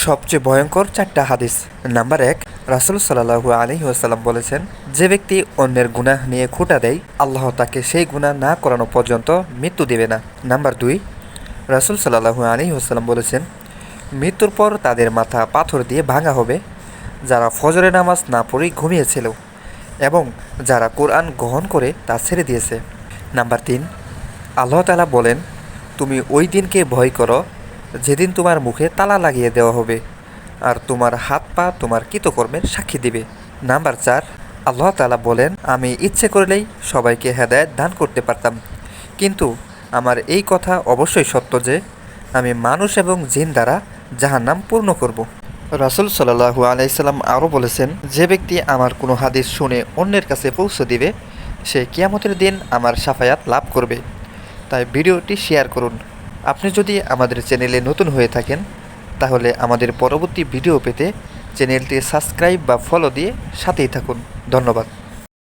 সবচেয়ে ভয়ঙ্কর 4টা হাদিস। নাম্বার 1, রাসূল সাল্লাল্লাহু আলাইহি ওয়াসাল্লাম বলেছেন, যে ব্যক্তি অন্যের গুনাহ নিয়ে খোঁটা দেয়, আল্লাহ তাকে সেই গুনাহ না করানো পর্যন্ত মৃত্যু দেবে না। নাম্বার 2, রাসূল সাল্লাল্লাহু আলাইহি ওয়াসাল্লাম বলেছেন, মৃত্যুর পর তাদের মাথা পাথর দিয়ে ভাঙা হবে যারা ফজরের নামাজ না পড়েই ঘুমিয়েছিল এবং যারা কোরআন গ্রহণ করে তা ছেড়ে দিয়েছে। নাম্বার 3, আল্লাহ তাআলা বলেন, তুমি ওই দিনকে ভয় করো যেদিন তোমার মুখে তালা লাগিয়ে দেওয়া হবে আর তোমার হাত পা তোমার কৃতকর্মের সাক্ষী দিবে। নাম্বার 4, আল্লাহ তাআলা বলেন, আমি ইচ্ছে করলেই সবাইকে হেদায়েত দান করতে পারতাম, কিন্তু আমার এই কথা অবশ্যই সত্য যে আমি মানুষ এবং জিন দ্বারা জাহান্নাম পূর্ণ করব। রাসূল সাল্লাল্লাহু আলাইহি সাল্লাম আরও বলেছেন, যে ব্যক্তি আমার কোনো হাদিস শুনে অন্যের কাছে পৌঁছে দিবে সে কিয়ামতের দিন আমার শাফায়াত লাভ করবে। তাই ভিডিওটি শেয়ার করুন। আপনি যদি আমাদের চ্যানেলে নতুন হয়ে থাকেন তাহলে আমাদের পরবর্তী ভিডিও পেতে চ্যানেলটি সাবস্ক্রাইব বা ফলো দিয়ে সাথেই থাকুন। ধন্যবাদ।